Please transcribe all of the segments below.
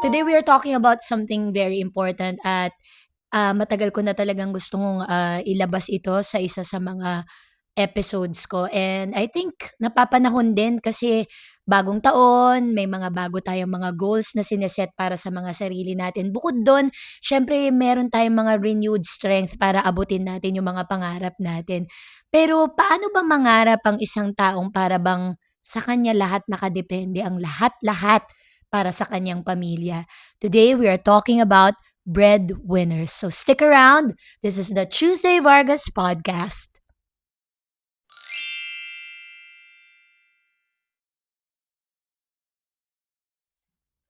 Today we are talking about something very important at matagal ko na talagang gustong ilabas ito sa isa sa mga episodes ko and I think napapanahon din kasi bagong taon, may mga bago tayong mga goals na sineset para sa mga sarili natin. Bukod dun, siyempre meron tayong mga renewed strength para abutin natin yung mga pangarap natin. Pero paano ba mangarap ang isang taong para bang sa kanya lahat nakadepende, ang lahat-lahat para sa kanyang pamilya? Today we are talking about breadwinners. So stick around. This is the Tuesday Vargas podcast.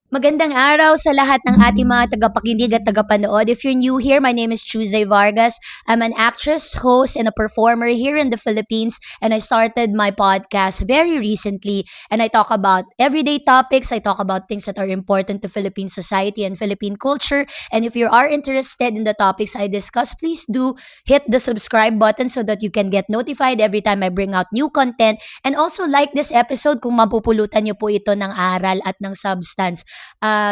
Magandang araw sa lahat ng ating mga tagapakinig at tagapanood. If you're new here, my name is Tuesday Vargas. I'm an actress, host, and a performer here in the Philippines. And I started my podcast very recently. And I talk about everyday topics. I talk about things that are important to Philippine society and Philippine culture. And if you are interested in the topics I discuss, please do hit the subscribe button so that you can get notified every time I bring out new content. And also like this episode kung mapupulutan niyo po ito ng aral at ng substance.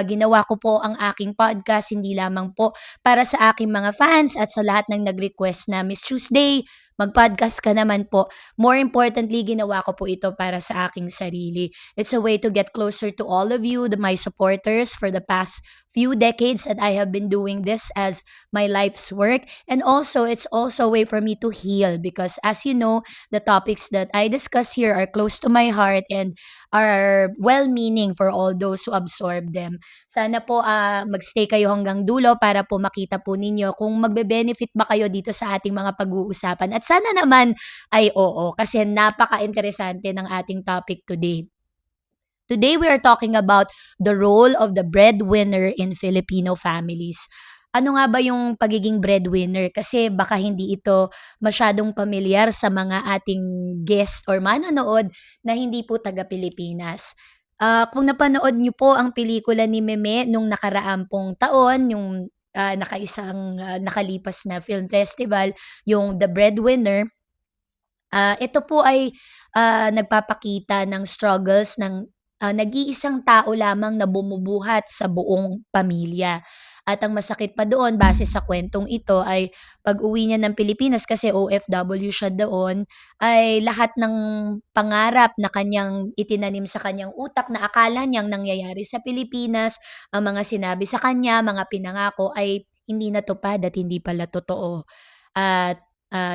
Ginawa ko po ang aking podcast hindi lamang po para sa aking mga fans at sa lahat ng nag-request na Miss Tuesday, mag-podcast ka naman po. More importantly, ginawa ko po ito para sa aking sarili. It's a way to get closer to all of you, my supporters for the past few decades that I have been doing this as my life's work. And also, it's also a way for me to heal because as you know, the topics that I discuss here are close to my heart and are well-meaning for all those who absorb them. Sana po magstay kayo hanggang dulo para po makita po ninyo kung magbe-benefit ba kayo dito sa ating mga pag-uusapan. At sana naman ay oo kasi napaka-interesante ng ating topic today. Today we are talking about the role of the breadwinner in Filipino families. Ano nga ba yung pagiging breadwinner? Kasi baka hindi ito masyadong pamilyar sa mga ating guest or manonood na hindi po taga-Pilipinas. Kung napanood niyo po ang pelikula ni Meme nung nakaraang pong taon, yung nakalipas na film festival, yung The Breadwinner, ito po ay nagpapakita ng struggles ng nag-iisang tao lamang na bumubuhat sa buong pamilya. At ang masakit pa doon base sa kuwentong ito ay pag-uwi niya ng Pilipinas kasi OFW siya doon, ay lahat ng pangarap na kanyang itinanim sa kanyang utak na akala niyang nangyayari sa Pilipinas, ang mga sinabi sa kanya, mga pinangako ay hindi natupad at hindi pala totoo. At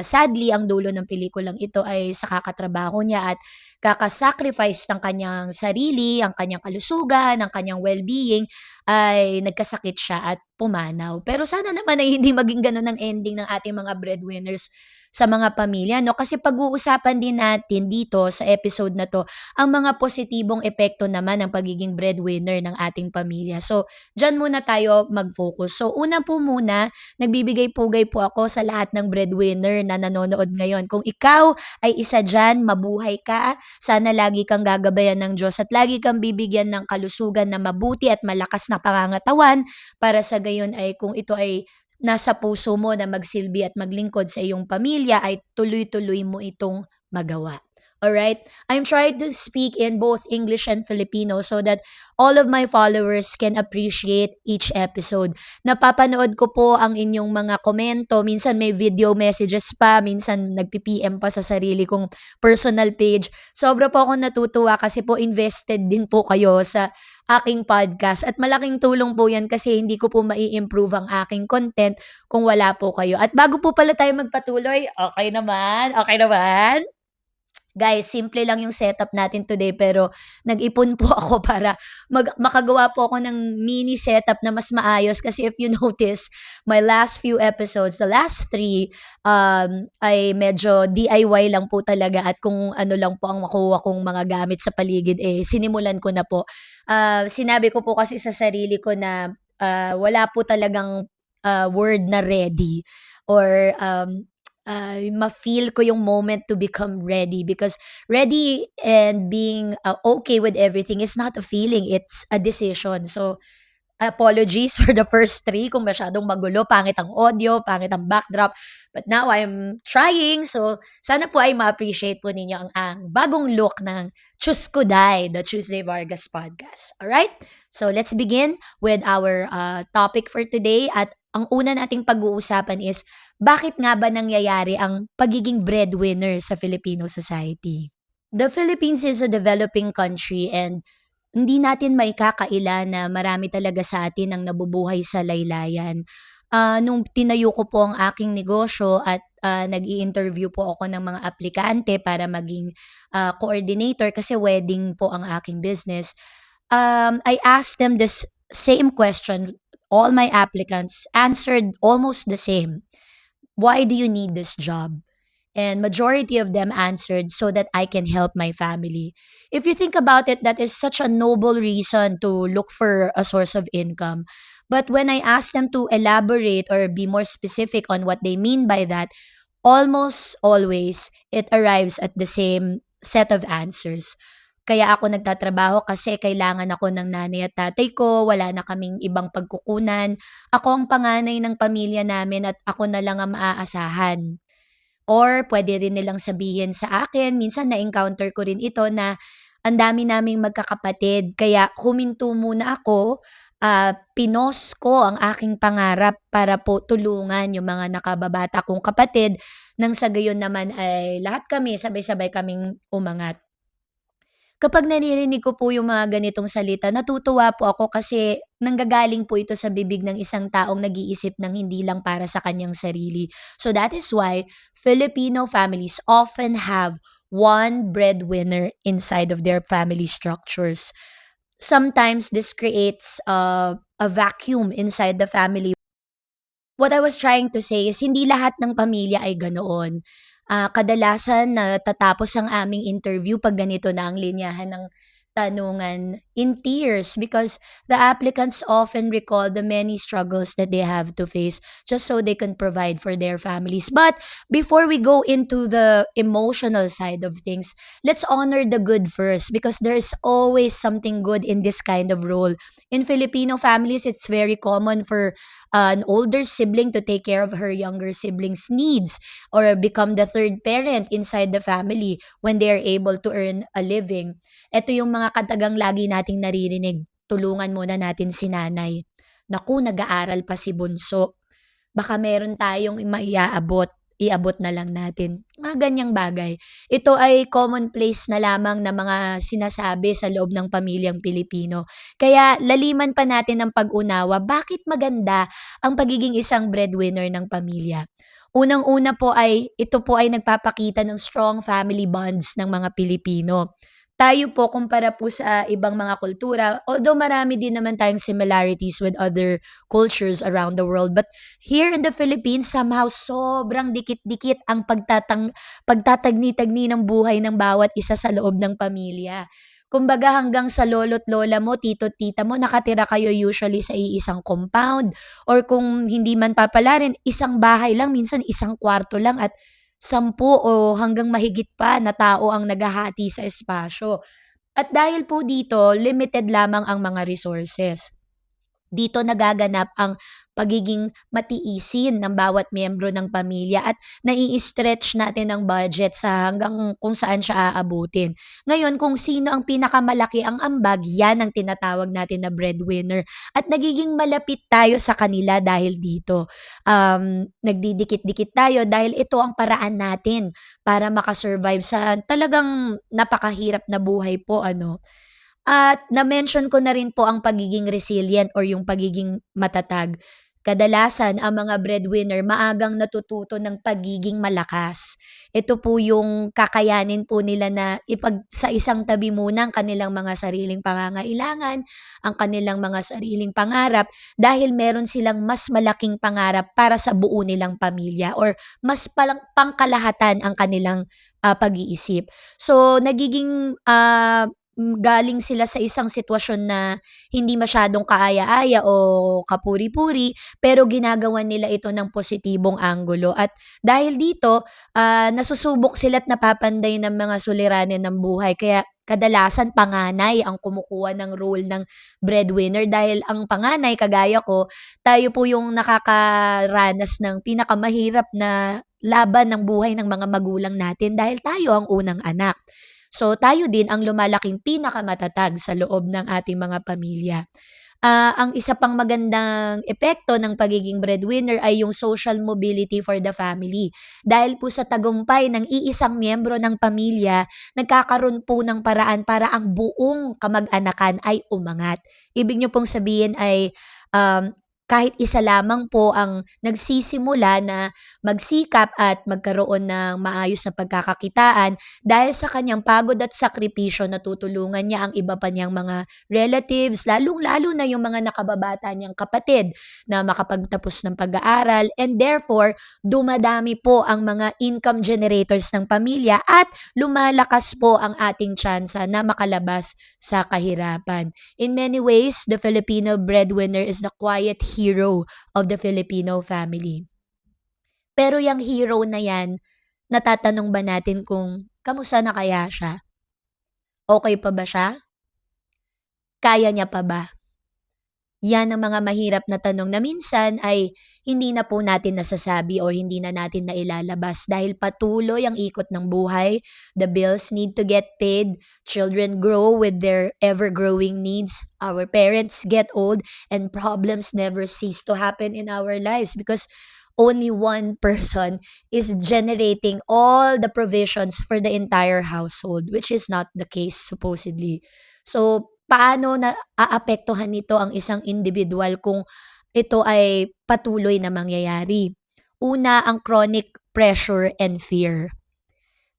sadly ang dulo ng pelikulang ito ay sa kakatrabaho niya at kaka-sacrifice ng kanyang sarili, ang kanyang kalusugan, ang kanyang well-being, ay nagkasakit siya at pumanaw. Pero sana naman ay hindi maging gano'n ang ending ng ating mga breadwinners sa mga pamilya 'no, kasi pag-uusapan din natin dito sa episode na 'to ang mga positibong epekto naman ng pagiging breadwinner ng ating pamilya. So, diyan muna tayo mag-focus. So, una po muna, nagbibigay-pugay po ako sa lahat ng breadwinner na nanonood ngayon. Kung ikaw ay isa diyan, mabuhay ka. Sana lagi kang gagabayan ng Diyos at lagi kang bibigyan ng kalusugan na mabuti at malakas na pangangatawan para sa gayon ay kung ito ay nasa puso mo na magsilbi at maglingkod sa iyong pamilya ay tuloy-tuloy mo itong magawa. Alright? I'm trying to speak in both English and Filipino so that all of my followers can appreciate each episode. Napapanood ko po ang inyong mga komento. Minsan may video messages pa, minsan nagpi-PM pa sa sarili kong personal page. Sobra po akong natutuwa kasi po invested din po kayo sa aking podcast at malaking tulong po yan kasi hindi ko po mai-improve ang aking content kung wala po kayo. At bago po pala tayo magpatuloy, okay naman? Okay naman? Guys, simple lang yung setup natin today pero nag-ipon po ako para makagawa po ako ng mini setup na mas maayos kasi if you notice, my last few episodes, the last three, ay medyo DIY lang po talaga at kung ano lang po ang makuha kong mga gamit sa paligid, sinimulan ko na po. Sinabi ko po kasi sa sarili ko na wala po talagang word na ready or ma-feel ko yung moment to become ready because ready and being okay with everything is not a feeling, it's a decision. So, Apologies for the first three kung masyadong magulo, pangit ang audio, pangit ang backdrop. But now I'm trying. So, sana po ay ma-appreciate po ninyo ang bagong look ng Chuskuday, the Tuesday Vargas podcast. Alright? So, let's begin with our topic for today. At ang una nating pag-uusapan is, bakit nga ba nangyayari ang pagiging breadwinner sa Filipino society? The Philippines is a developing country and hindi natin maikakaila na marami talaga sa atin ang nabubuhay sa laylayan. Nung tinayo ko po ang aking negosyo at nag-i-interview po ako ng mga aplikante para maging coordinator kasi wedding po ang aking business. I asked them this same question. All my applicants answered almost the same. Why do you need this job? And majority of them answered so that I can help my family. If you think about it, that is such a noble reason to look for a source of income. But when I ask them to elaborate or be more specific on what they mean by that, almost always it arrives at the same set of answers. Kaya ako nagtatrabaho kasi kailangan ako ng nanay at tatay ko, wala na kaming ibang pagkukunan. Ako ang panganay ng pamilya namin at ako na lang ang maaasahan. Or puwede rin nilang sabihin sa akin, minsan na-encounter ko rin ito na ang dami naming magkakapatid kaya huminto muna ako, pinost ko ang aking pangarap para po tulungan yung mga nakababata kong kapatid nang sa gayon naman ay lahat kami sabay-sabay kaming umangat. Kapag naririnig ko po yung mga ganitong salita, natutuwa po ako kasi nanggagaling po ito sa bibig ng isang taong nag-iisip ng hindi lang para sa kanyang sarili. So that is why Filipino families often have one breadwinner inside of their family structures. Sometimes this creates a vacuum inside the family. What I was trying to say is hindi lahat ng pamilya ay ganoon. Kadalasan natatapos ang aming interview 'pag ganito na ang linyahan ng tanungan, in tears because the applicants often recall the many struggles that they have to face just so they can provide for their families. But before we go into the emotional side of things, let's honor the good first because there's always something good in this kind of role. In Filipino families, it's very common for an older sibling to take care of her younger sibling's needs or become the third parent inside the family when they are able to earn a living. Eto yung mga katagang lagi nating naririnig, "Tulungan muna natin si nanay." Naku, nag-aaral pa si bunso. Baka meron tayong maiaabot, iabot na lang natin. Mga ganyang bagay. Ito ay commonplace na lamang na mga sinasabi sa loob ng pamilyang Pilipino. Kaya laliman pa natin ang pag-unawa, bakit maganda ang pagiging isang breadwinner ng pamilya? Unang-una po ay ito po ay nagpapakita ng strong family bonds ng mga Pilipino. Tayo po kumpara po sa ibang mga kultura, although marami din naman tayong similarities with other cultures around the world, but here in the Philippines, somehow sobrang dikit-dikit ang pagtatagni-tagni ng buhay ng bawat isa sa loob ng pamilya. Kumbaga hanggang sa lolo't lola mo, tito't tita mo, nakatira kayo usually sa iisang compound or kung hindi man papalarin, isang bahay lang, minsan isang kwarto lang at 10 o hanggang mahigit pa na tao ang naghahati sa espasyo. At dahil po dito, limited lamang ang mga resources. Dito nagaganap ang pagiging matiisin ng bawat miyembro ng pamilya at nai-stretch natin ang budget sa hanggang kung saan siya aabutin. Ngayon, kung sino ang pinakamalaki ang ambag, yan ang tinatawag natin na breadwinner. At nagiging malapit tayo sa kanila dahil dito. Nagdidikit-dikit tayo dahil ito ang paraan natin para makasurvive sa talagang napakahirap na buhay po, ano. At na-mention ko na rin po ang pagiging resilient or yung pagiging matatag. Kadalasan ang mga breadwinner maagang natututo ng pagiging malakas. Ito po yung kakayanin po nila na sa isang tabi muna ang kanilang mga sariling pangangailangan, ang kanilang mga sariling pangarap dahil meron silang mas malaking pangarap para sa buo nilang pamilya or mas pangkalahatan ang kanilang pag-iisip. So nagiging galing sila sa isang sitwasyon na hindi masyadong kaaya-aya o kapuri-puri, pero ginagawan nila ito ng positibong anggulo at dahil dito, nasusubok sila't napapanday ng mga suliranin ng buhay kaya kadalasan panganay ang kumukuha ng role ng breadwinner dahil ang panganay kagaya ko, tayo po yung nakakaranas ng pinakamahirap na laban ng buhay ng mga magulang natin dahil tayo ang unang anak. So, tayo din ang lumalaking pinakamatatag sa loob ng ating mga pamilya. Ang isa pang magandang epekto ng pagiging breadwinner ay yung social mobility for the family. Dahil po sa tagumpay ng iisang miyembro ng pamilya, nagkakaroon po ng paraan para ang buong kamag-anakan ay umangat. Ibig niyo pong sabihin ay um, kahit isa lamang po ang nagsisimula na magsikap at magkaroon ng maayos na pagkakakitaan dahil sa kanyang pagod at sakripisyo, natutulungan niya ang iba pa niyang mga relatives, lalong-lalo na yung mga nakababata niyang kapatid na makapagtapos ng pag-aaral, and therefore dumadami po ang mga income generators ng pamilya at lumalakas po ang ating tsansa na makalabas sa kahirapan. In many ways, the Filipino breadwinner is the quiet hero of the Filipino family. Pero yung hero na yan, natatanong ba natin kung kamusta na kaya siya? Okay pa ba siya? Kaya niya pa ba? Yan ang mga mahirap na tanong na minsan ay hindi na po natin nasasabi o hindi na natin nailalabas dahil patuloy ang ikot ng buhay. The bills need to get paid. Children grow with their ever-growing needs. Our parents get old and problems never cease to happen in our lives because only one person is generating all the provisions for the entire household, which is not the case supposedly. So, paano na aapektuhan nito ang isang individual kung ito ay patuloy na mangyayari? Una, ang chronic pressure and fear.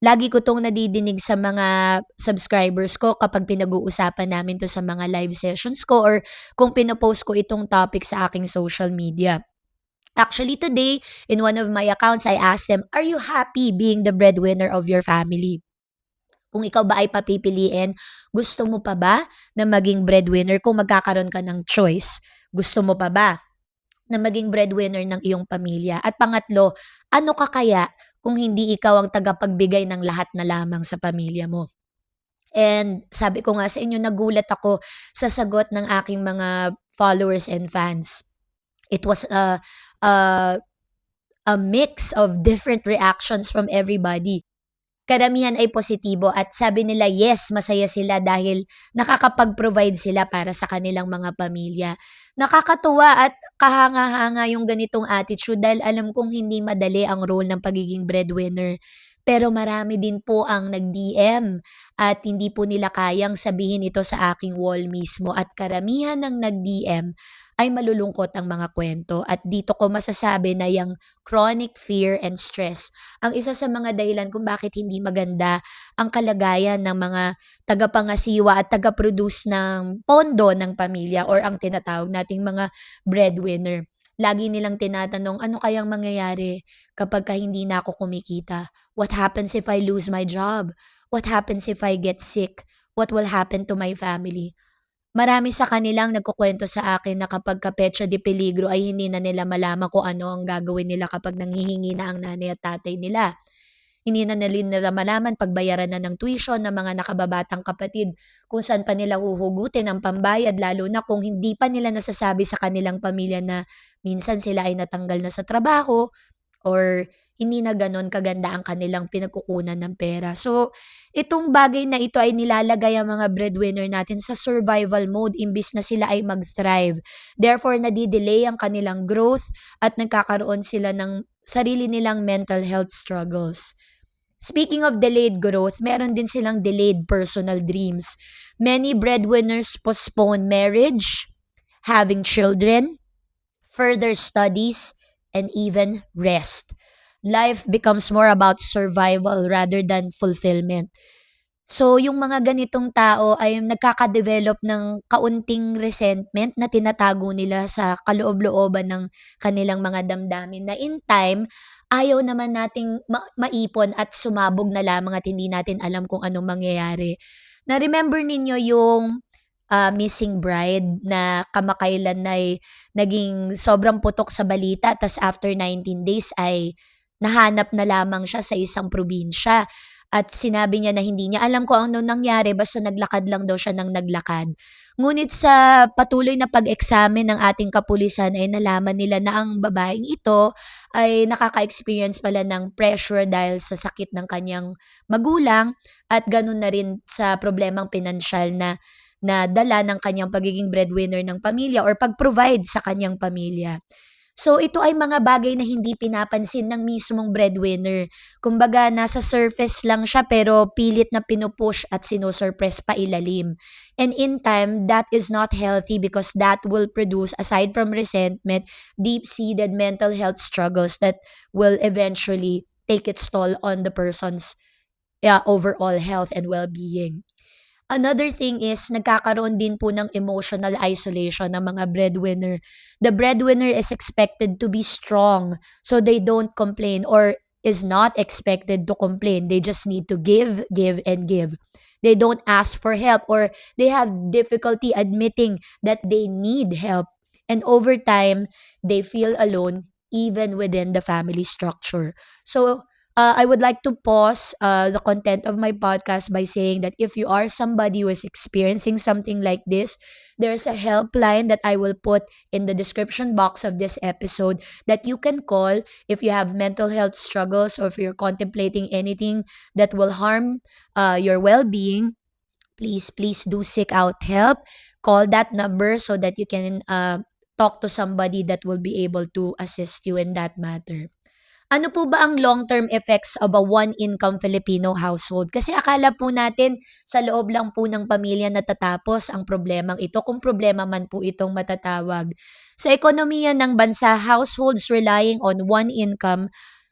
Lagi ko 'tong nadidinig sa mga subscribers ko kapag pinag-uusapan namin 'to sa mga live sessions ko or kung pino-post ko itong topic sa aking social media. Actually, today, in one of my accounts, I asked them, "Are you happy being the breadwinner of your family?" Kung ikaw ba ay papipiliin, gusto mo pa ba na maging breadwinner kung magkakaroon ka ng choice? Gusto mo pa ba na maging breadwinner ng iyong pamilya? At pangatlo, ano ka kaya kung hindi ikaw ang tagapagbigay ng lahat na lamang sa pamilya mo? And sabi ko nga sa inyo, nagulat ako sa sagot ng aking mga followers and fans. It was a, a mix of different reactions from everybody. Karamihan ay positibo at sabi nila yes, masaya sila dahil nakakapag-provide sila para sa kanilang mga pamilya. Nakakatuwa at kahanga-hanga yung ganitong attitude dahil alam kong hindi madali ang role ng pagiging breadwinner. Pero marami din po ang nag-DM at hindi po nila kayang sabihin ito sa aking wall mismo at karamihan ng nag-DM ay malulungkot ang mga kwento at dito ko masasabi na yung chronic fear and stress ang isa sa mga dahilan kung bakit hindi maganda ang kalagayan ng mga tagapangasiwa at taga-produce ng pondo ng pamilya or ang tinatawag nating mga breadwinner. Lagi nilang tinatanong, ano kayang mangyayari kapag ka hindi na ako kumikita? What happens if I lose my job? What happens if I get sick? What will happen to my family? Marami sa kanilang nagkukuwento sa akin na kapagka petsa de peligro ay hindi na nila malaman kung ano ang gagawin nila kapag nanghihingi na ang nanay at tatay nila. Hindi na nila malaman pagbayaran na ng tuition ng mga nakababatang kapatid, kung saan pa nila huhugutin ang pambayad lalo na kung hindi pa nila nasasabi sa kanilang pamilya na minsan sila ay natanggal na sa trabaho or hindi na gano'n kaganda ang kanilang pinagkukunan ng pera. So, itong bagay na ito ay nilalagay ang mga breadwinner natin sa survival mode imbis na sila ay mag-thrive. Therefore, nadidelay ang kanilang growth at nagkakaroon sila ng sarili nilang mental health struggles. Speaking of delayed growth, meron din silang delayed personal dreams. Many breadwinners postpone marriage, having children, further studies, and even rest. Life becomes more about survival rather than fulfillment. So, yung mga ganitong tao ay nagkaka-develop ng kaunting resentment na tinatago nila sa kaloob-looban ng kanilang mga damdamin na in time, ayaw naman nating maipon at sumabog na lamang at hindi natin alam kung anong mangyayari. Na-remember ninyo yung Missing Bride na kamakailan ay naging sobrang putok sa balita tas after 19 days ay nahanap na lamang siya sa isang probinsya. at sinabi niya na hindi niya alam kung ano nangyari basta naglakad lang daw siya ng naglakad. Ngunit sa patuloy na pag-eksamin ng ating kapulisan ay nalaman nila na ang babaeng ito ay nakaka-experience pala ng pressure dahil sa sakit ng kanyang magulang at gano'n na rin sa problemang pinansyal na na dala ng kanyang pagiging breadwinner ng pamilya or pag-provide sa kanyang pamilya. So ito ay mga bagay na hindi pinapansin ng mismong breadwinner. Kumbaga nasa surface lang siya pero pilit na pinupush at sinusurpress pa ilalim. And in time, that is not healthy because that will produce, aside from resentment, deep-seated mental health struggles that will eventually take its toll on the person's overall health and well-being. Another thing is nagkakaroon din po ng emotional isolation ng mga breadwinner. The breadwinner is expected to be strong so they don't complain or is not expected to complain. They just need to give, give, and give. They don't ask for help or they have difficulty admitting that they need help. And over time, they feel alone even within the family structure. So I would like to pause the content of my podcast by saying that if you are somebody who is experiencing something like this, there's a helpline that I will put in the description box of this episode that you can call if you have mental health struggles or if you're contemplating anything that will harm your well being. Please do seek out help. Call that number so that you can talk to somebody that will be able to assist you in that matter. Ano po ba ang long-term effects of a one-income Filipino household? Kasi akala po natin sa loob lang po ng pamilya natatapos ang problemang ito, kung problema man po itong matatawag. Sa ekonomiya ng bansa, households relying on one income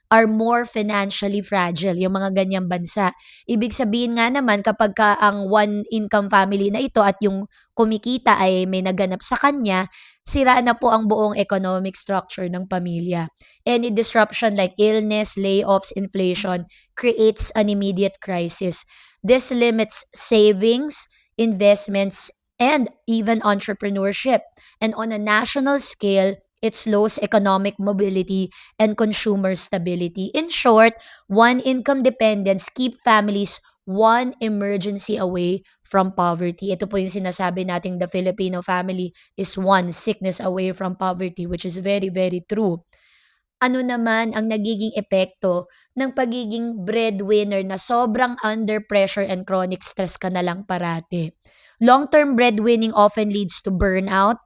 are more financially fragile, yung mga ganyang bansa. Ibig sabihin nga naman kapag ka ang one income family na ito at yung kumikita ay may naganap sa kanya, sira na po ang buong economic structure ng pamilya. Any disruption like illness, layoffs, inflation creates an immediate crisis. This limits savings, investments, and even entrepreneurship. And on a national scale, it slows economic mobility and consumer stability. In short, one income dependence keep families one emergency away from poverty. Ito po yung sinasabi nating the Filipino family is one sickness away from poverty, which is very, very true. Ano naman ang nagiging epekto ng pagiging breadwinner na sobrang under pressure and chronic stress ka na lang parati? Long-term breadwinning often leads to burnout,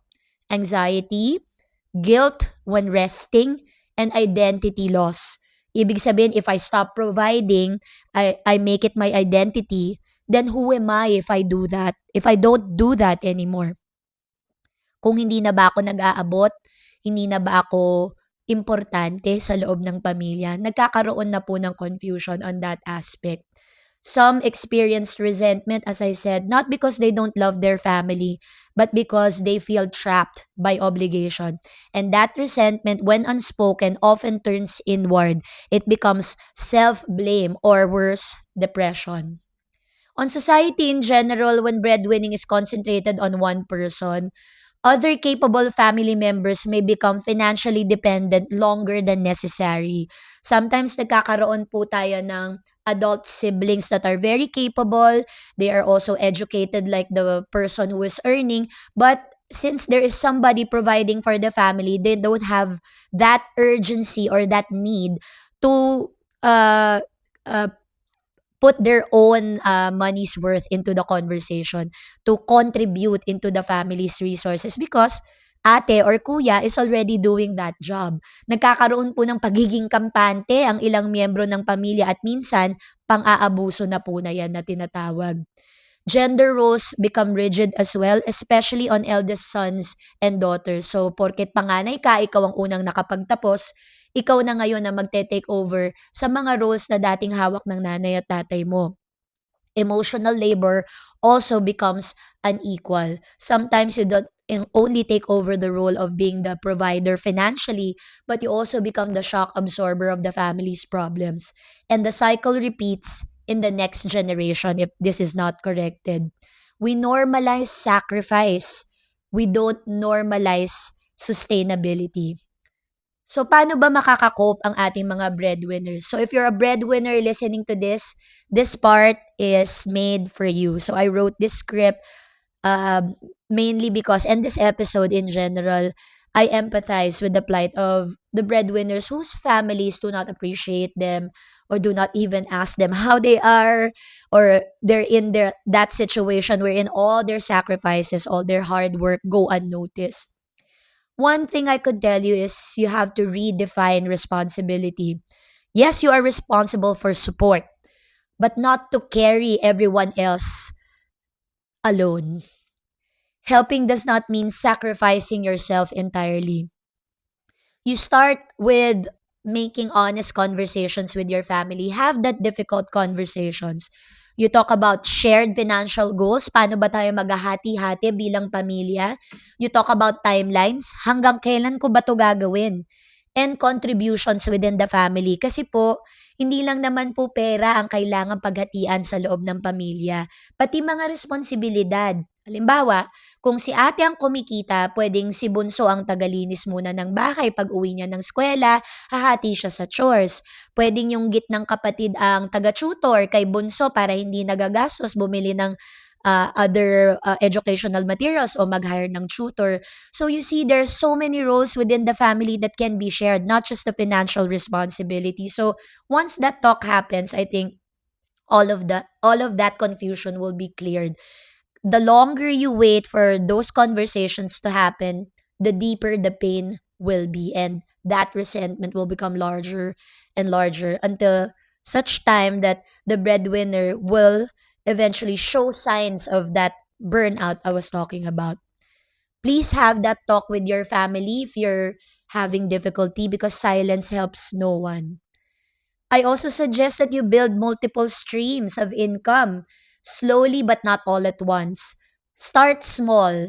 anxiety, guilt when resting, and identity loss. Ibig sabihin, if I stop providing, I make it my identity, then who am I if I do that? If I don't do that anymore? Kung hindi na ba ako nag-aabot, hindi na ba ako importante sa loob ng pamilya, nagkakaroon na po ng confusion on that aspect. Some experience resentment, as I said, not because they don't love their family, but because they feel trapped by obligation. And that resentment, when unspoken, often turns inward. It becomes self blame or worse, depression. On society in general, when breadwinning is concentrated on one person, other capable family members may become financially dependent longer than necessary. Sometimes nagkakaroon po tayo ng adult siblings that are very capable. They are also educated like the person who is earning. But since there is somebody providing for the family, they don't have that urgency or that need to uh, uh, put their own money's worth into the conversation, to contribute into the family's resources because ate or kuya is already doing that job. Nagkakaroon po ng pagiging kampante ang ilang miyembro ng pamilya at minsan pang-aabuso na po na yan na tinatawag. Gender roles become rigid as well, especially on eldest sons and daughters. So, porket panganay ka, ikaw ang unang nakapagtapos, ikaw na ngayon na magte-take over sa mga roles na dating hawak ng nanay at tatay mo. Emotional labor also becomes unequal. Sometimes you don't only take over the role of being the provider financially, but you also become the shock absorber of the family's problems. And the cycle repeats in the next generation if this is not corrected. We normalize sacrifice. We don't normalize sustainability. So, paano ba makaka-cope ang ating mga breadwinners? So, if you're a breadwinner listening to this, this part is made for you. So, I wrote this script mainly because, and this episode in general, I empathize with the plight of the breadwinners whose families do not appreciate them or do not even ask them how they are, or they're in that situation wherein all their sacrifices, all their hard work go unnoticed. One thing I could tell you is you have to redefine responsibility. Yes, you are responsible for support, but not to carry everyone else alone. Helping does not mean sacrificing yourself entirely. You start with making honest conversations with your family. Have that difficult conversations. You talk about shared financial goals. Paano ba tayo maghahati-hati bilang pamilya? You talk about timelines. Hanggang kailan ko ba to gagawin? And contributions within the family. Kasi po, hindi lang naman po pera ang kailangang paghatian sa loob ng pamilya. Pati mga responsibilidad. Halimbawa, kung si ate ang kumikita, pwedeng si bunso ang tagalinis muna ng bahay pag uwi niya ng eskwela, hahati siya sa chores. Pwedeng yung gitnang kapatid ang taga-tutor kay bunso para hindi nagagastos bumili ng other educational materials o mag-hire ng tutor. So you see, there's so many roles within the family that can be shared, not just the financial responsibility. So once that talk happens, I think all of that confusion will be cleared. The longer you wait for those conversations to happen, the deeper the pain will be, and that resentment will become larger and larger until such time that the breadwinner will eventually show signs of that burnout I was talking about. Please have that talk with your family if you're having difficulty, because silence helps no one. I also suggest that you build multiple streams of income slowly but not all at once. Start small.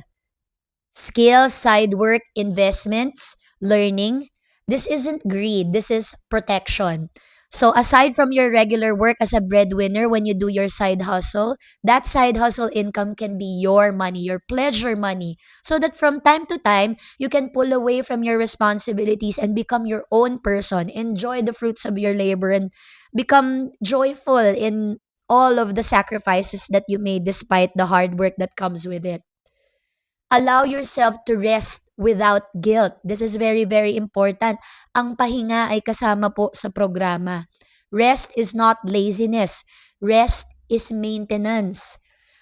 Skills, side work, investments, learning. This isn't greed, this is protection. So, aside from your regular work as a breadwinner, when you do your side hustle, that side hustle income can be your money, your pleasure money, so that from time to time, you can pull away from your responsibilities and become your own person. Enjoy the fruits of your labor and become joyful in all of the sacrifices that you made despite the hard work that comes with it. Allow yourself to rest without guilt. This is very, very important. Ang pahinga ay kasama po sa programa. Rest is not laziness. Rest is maintenance.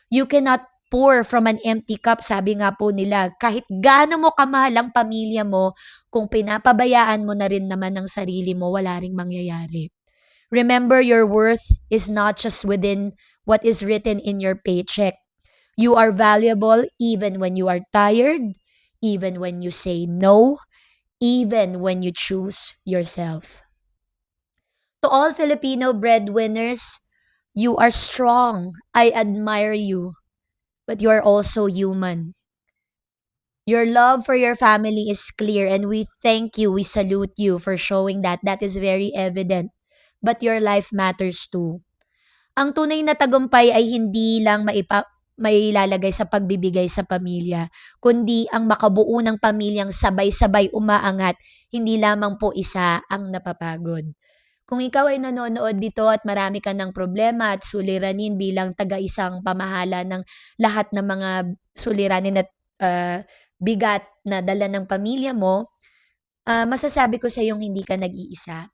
You cannot pour from an empty cup, sabi nga po nila. Kahit gaano mo kamahal ang pamilya mo, kung pinapabayaan mo na rin naman ang sarili mo, wala ring mangyayari. Remember, your worth is not just within what is written in your paycheck. You are valuable even when you are tired, even when you say no, even when you choose yourself. To all Filipino breadwinners, you are strong. I admire you, but you are also human. Your love for your family is clear, and we thank you, we salute you for showing that. That is very evident. But your life matters too. Ang tunay na tagumpay ay hindi lang mailalagay sa pagbibigay sa pamilya, kundi ang makabuo ng pamilyang sabay-sabay umaangat, hindi lamang po isa ang napapagod. Kung ikaw ay nanonood dito at marami ka ng problema at suliranin bilang taga-isang pamahala ng lahat ng mga suliranin at ah, bigat na dala ng pamilya mo, masasabi ko sa iyong hindi ka nag-iisa.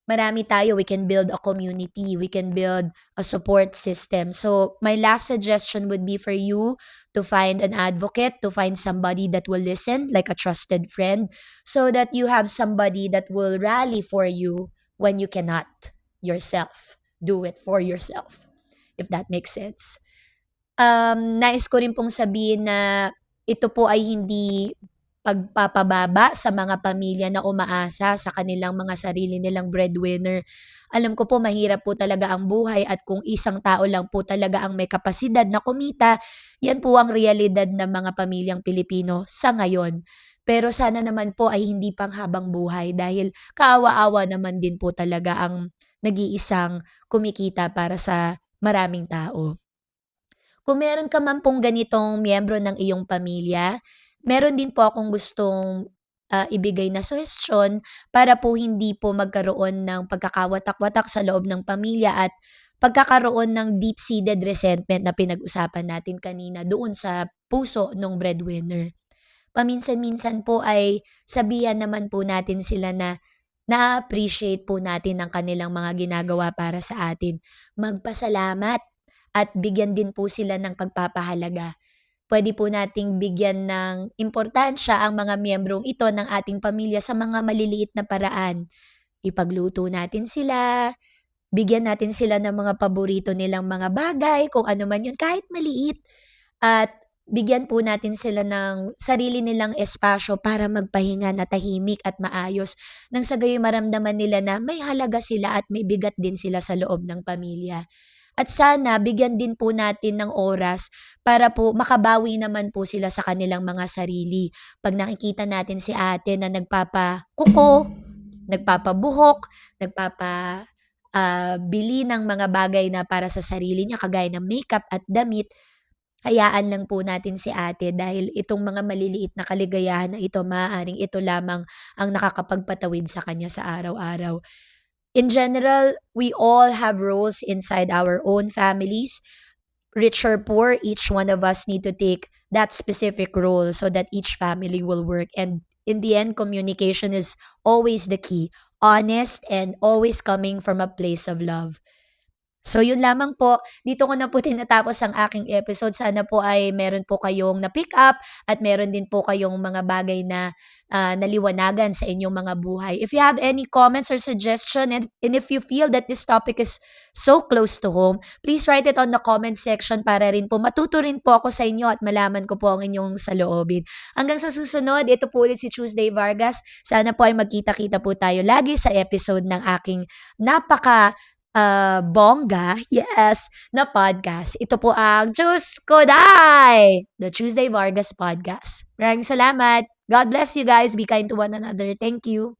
Marami tayo, we can build a community, we can build a support system. So, my last suggestion would be for you to find an advocate, to find somebody that will listen, like a trusted friend, so that you have somebody that will rally for you when you cannot yourself. Do it for yourself, if that makes sense. Nais ko rin pong sabihin na ito po ay hindi pagpapababa sa mga pamilya na umaasa sa kanilang mga sarili nilang breadwinner. Alam ko po mahirap po talaga ang buhay, at kung isang tao lang po talaga ang may kapasidad na kumita, yan po ang realidad ng mga pamilyang Pilipino sa ngayon. Pero sana naman po ay hindi pang habang buhay, dahil kaawa-awa naman din po talaga ang nag-iisang kumikita para sa maraming tao. Kung meron ka man pong ganitong miyembro ng iyong pamilya, meron din po akong gustong ibigay na suhestiyon para po hindi po magkaroon ng pagkakawatak-watak sa loob ng pamilya at pagkakaroon ng deep-seated resentment na pinag-usapan natin kanina doon sa puso ng breadwinner. Paminsan-minsan po ay sabihan naman po natin sila na na-appreciate po natin ang kanilang mga ginagawa para sa atin. Magpasalamat at bigyan din po sila ng pagpapahalaga. Puwede po nating bigyan ng importansya ang mga miyembrong ito ng ating pamilya sa mga maliliit na paraan. Ipagluto natin sila, bigyan natin sila ng mga paborito nilang mga bagay, kung ano man yun, kahit maliit. At bigyan po natin sila ng sarili nilang espasyo para magpahinga na tahimik at maayos nang sa gayo'y maramdaman nila na may halaga sila at may bigat din sila sa loob ng pamilya. At sana bigyan din po natin ng oras para po makabawi naman po sila sa kanilang mga sarili. 'Pag nakikita natin si ate na nagpapakuko, nagpapabuhok, bili ng mga bagay na para sa sarili niya kagaya ng makeup at damit, hayaan lang po natin si ate dahil itong mga maliliit na kaligayahan na ito maaaring ito lamang ang nakakapagpatawid sa kanya sa araw-araw. In general, we all have roles inside our own families. Rich or poor, each one of us need to take that specific role so that each family will work. And in the end, communication is always the key. Honest and always coming from a place of love. So yun lamang po, dito ko na po tinatapos ang aking episode. Sana po ay meron po kayong na-pick up at meron din po kayong mga bagay na naliwanagan sa inyong mga buhay. If you have any comments or suggestion and if you feel that this topic is so close to home, please write it on the comment section para rin po matuto rin po ako sa inyo at malaman ko po ang inyong saloobin. Hanggang sa susunod, ito po ulit si Tuesday Vargas. Sana po ay magkita-kita po tayo lagi sa episode ng aking napaka bongga, yes, na podcast. Ito po ang Diyos ko Day! The Tuesday Vargas Podcast. Maraming salamat. God bless you guys. Be kind to one another. Thank you.